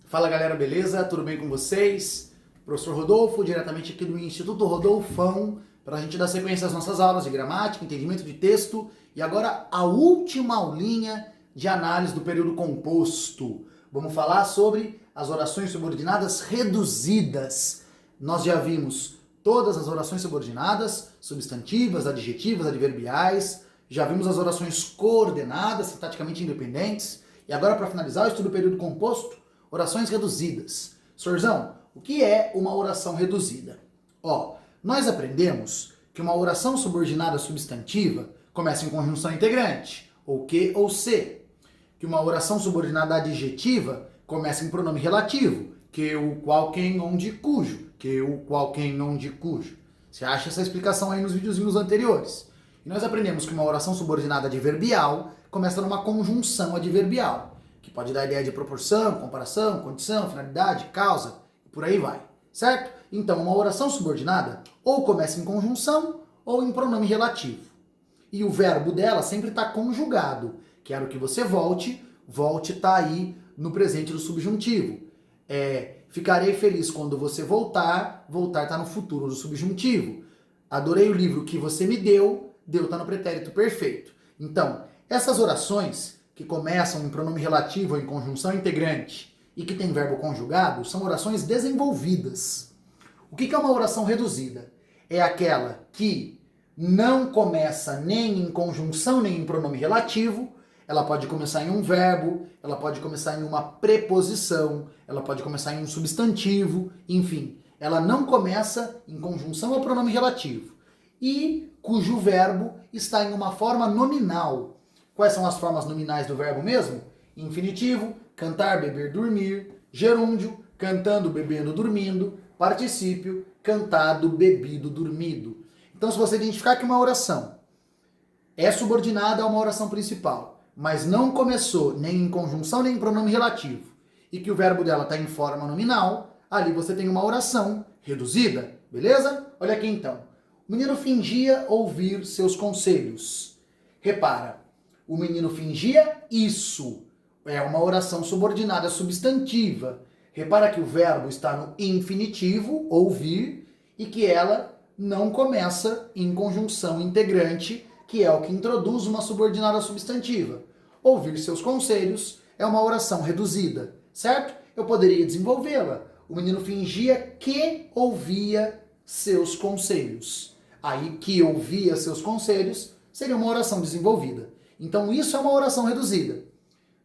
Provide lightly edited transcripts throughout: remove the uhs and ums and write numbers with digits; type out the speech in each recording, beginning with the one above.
Fala galera, beleza? Tudo bem com vocês? Professor Rodolfo, diretamente aqui do Instituto Rodolfão, para a gente dar sequência às nossas aulas de gramática, entendimento de texto e agora a última aulinha de análise do período composto. Vamos falar sobre as orações subordinadas reduzidas. Nós já vimos todas as orações subordinadas, substantivas, adjetivas, adverbiais, já vimos as orações coordenadas, sintaticamente independentes, e agora para finalizar o estudo do período composto, orações reduzidas. Sorzão, o que é uma oração reduzida? Nós aprendemos que uma oração subordinada substantiva começa em conjunção integrante, ou que ou se. Que uma oração subordinada adjetiva começa em pronome relativo, que, o, qual, quem, onde, cujo. Que, o, qual, quem, onde, cujo. Você acha essa explicação aí nos videozinhos anteriores. E nós aprendemos que uma oração subordinada adverbial começa numa conjunção adverbial, que pode dar ideia de proporção, comparação, condição, finalidade, causa, e por aí vai, certo? Então, uma oração subordinada ou começa em conjunção ou em pronome relativo. E o verbo dela sempre está conjugado. Quero que você volte está aí no presente do subjuntivo. Ficarei feliz quando você voltar está no futuro do subjuntivo. Adorei o livro que você me deu está no pretérito perfeito. Então, essas orações que começam em pronome relativo ou em conjunção integrante e que tem verbo conjugado, são orações desenvolvidas. O que é uma oração reduzida? É aquela que não começa nem em conjunção nem em pronome relativo, ela pode começar em um verbo, ela pode começar em uma preposição, ela pode começar em um substantivo, enfim, ela não começa em conjunção ou pronome relativo e cujo verbo está em uma forma nominal. Quais são as formas nominais do verbo mesmo? Infinitivo, cantar, beber, dormir. Gerúndio, cantando, bebendo, dormindo. Particípio, cantado, bebido, dormido. Então, se você identificar que uma oração é subordinada a uma oração principal, mas não começou nem em conjunção nem em pronome relativo, e que o verbo dela está em forma nominal, ali você tem uma oração reduzida, beleza? Olha aqui então. O menino fingia ouvir seus conselhos. Repara, o menino fingia isso. É uma oração subordinada substantiva. Repara que o verbo está no infinitivo, ouvir, e que ela não começa em conjunção integrante, que é o que introduz uma subordinada substantiva. Ouvir seus conselhos é uma oração reduzida, certo? Eu poderia desenvolvê-la. O menino fingia que ouvia seus conselhos. Aí, que ouvia seus conselhos, seria uma oração desenvolvida. Então, isso é uma oração reduzida.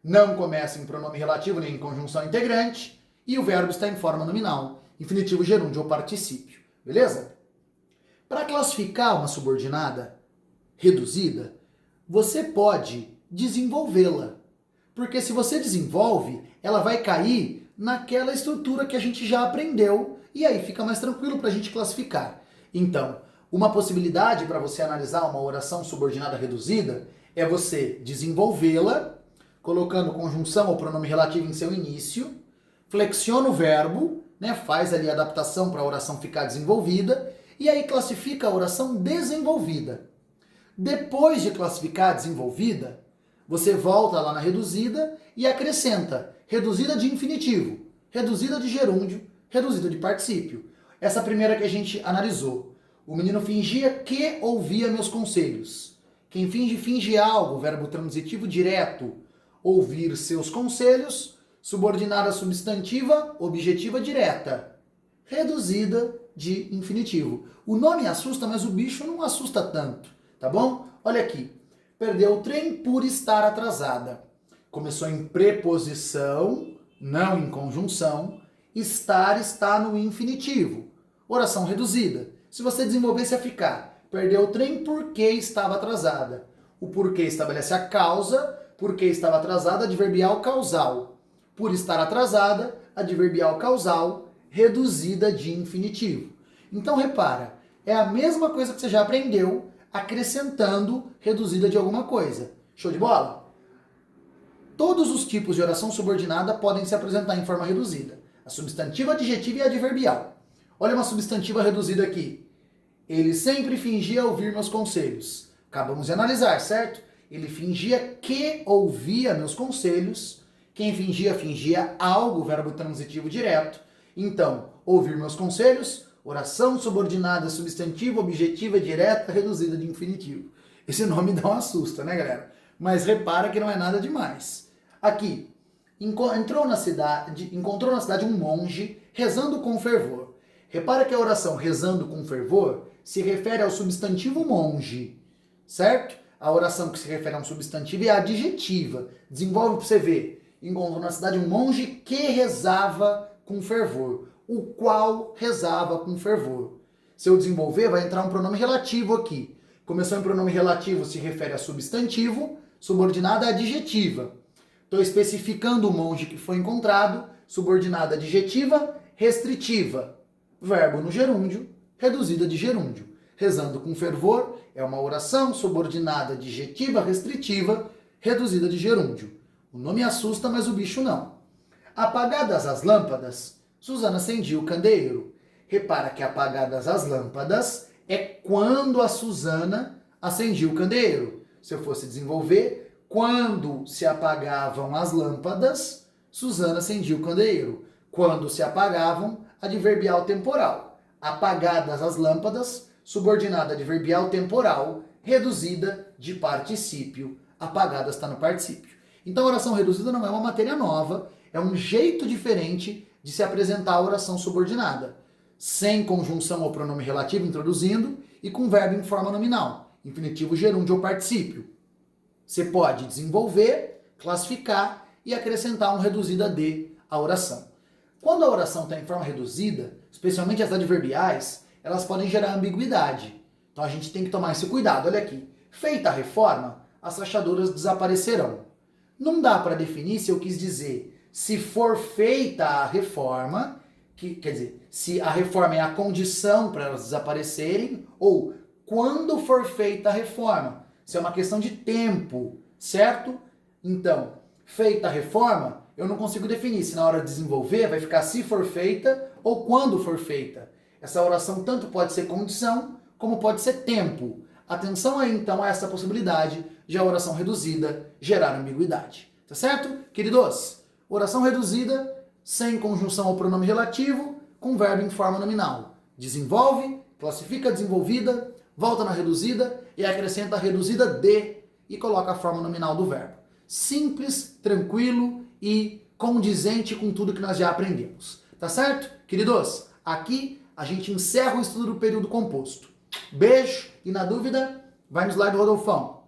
Não começa em pronome relativo nem em conjunção integrante, e o verbo está em forma nominal, infinitivo, gerúndio ou particípio. Beleza? Para classificar uma subordinada reduzida, você pode desenvolvê-la. Porque se você desenvolve, ela vai cair naquela estrutura que a gente já aprendeu, e aí fica mais tranquilo para a gente classificar. Então, uma possibilidade para você analisar uma oração subordinada reduzida é você desenvolvê-la, colocando conjunção ou pronome relativo em seu início, flexiona o verbo, faz ali a adaptação para a oração ficar desenvolvida, e aí classifica a oração desenvolvida. Depois de classificar a desenvolvida, você volta lá na reduzida e acrescenta reduzida de infinitivo, reduzida de gerúndio, reduzida de particípio. Essa primeira que a gente analisou. O menino fingia que ouvia meus conselhos. Quem finge, finge algo, verbo transitivo direto. Ouvir seus conselhos, subordinada substantiva, objetiva direta. Reduzida de infinitivo. O nome assusta, mas o bicho não assusta tanto, tá bom? Olha aqui. Perdeu o trem por estar atrasada. Começou em preposição, não em conjunção. Estar está no infinitivo. Oração reduzida. Se você desenvolvesse a ficar, perdeu o trem porque estava atrasada. O porquê estabelece a causa, porque estava atrasada, adverbial causal. Por estar atrasada, adverbial causal, reduzida de infinitivo. Então repara, é a mesma coisa que você já aprendeu, acrescentando reduzida de alguma coisa. Show de bola? Todos os tipos de oração subordinada podem se apresentar em forma reduzida. A substantiva, adjetiva e adverbial. Olha uma substantiva reduzida aqui. Ele sempre fingia ouvir meus conselhos. Acabamos de analisar, certo? Ele fingia que ouvia meus conselhos Quem fingia, fingia algo, verbo transitivo direto. Então, ouvir meus conselhos, oração subordinada, substantivo, objetiva, direta, reduzida de infinitivo. Esse nome dá uma assusta, né, galera? Mas repara que não é nada demais. Aqui, encontrou na cidade um monge rezando com fervor. Repara que a oração rezando com fervor se refere ao substantivo monge, certo? A oração que se refere a um substantivo é adjetiva. Desenvolve para você ver. Encontrou na cidade um monge que rezava com fervor, o qual rezava com fervor. Se eu desenvolver, vai entrar um pronome relativo aqui. Começou em pronome relativo, se refere a substantivo, subordinada adjetiva. Estou especificando o monge que foi encontrado, subordinada adjetiva, restritiva. Verbo no gerúndio, reduzida de gerúndio. Rezando com fervor é uma oração subordinada adjetiva, restritiva, reduzida de gerúndio. O nome assusta, mas o bicho não. Apagadas as lâmpadas, Susana acendia o candeeiro. Repara que apagadas as lâmpadas é quando a Susana acendia o candeeiro. Se eu fosse desenvolver, quando se apagavam as lâmpadas, Susana acendia o candeeiro. Quando se apagavam, adverbial temporal. Apagadas as lâmpadas, subordinada adverbial temporal, reduzida de particípio. Apagadas está no particípio. Então a oração reduzida não é uma matéria nova, é um jeito diferente de se apresentar a oração subordinada. Sem conjunção ou pronome relativo introduzindo e com verbo em forma nominal, infinitivo, gerúndio ou particípio. Você pode desenvolver, classificar e acrescentar um reduzida de à oração. Quando a oração está em forma reduzida, especialmente as adverbiais, elas podem gerar ambiguidade. Então a gente tem que tomar esse cuidado. Olha aqui. Feita a reforma, as rachaduras desaparecerão. Não dá para definir se eu quis dizer se for feita a reforma, quer dizer, se a reforma é a condição para elas desaparecerem, ou quando for feita a reforma. Se é uma questão de tempo, certo? Então, feita a reforma, eu não consigo definir se na hora de desenvolver vai ficar se for feita ou quando for feita. Essa oração tanto pode ser condição, como pode ser tempo. Atenção aí então a essa possibilidade de a oração reduzida gerar ambiguidade. Tá certo, queridos? Oração reduzida, sem conjunção ao pronome relativo, com verbo em forma nominal. Desenvolve, classifica a desenvolvida, volta na reduzida e acrescenta a reduzida de e coloca a forma nominal do verbo. Simples, tranquilo e condizente com tudo que nós já aprendemos. Tá certo, queridos? Aqui a gente encerra o estudo do período composto. Beijo e na dúvida, vai no slide do Rodolfão.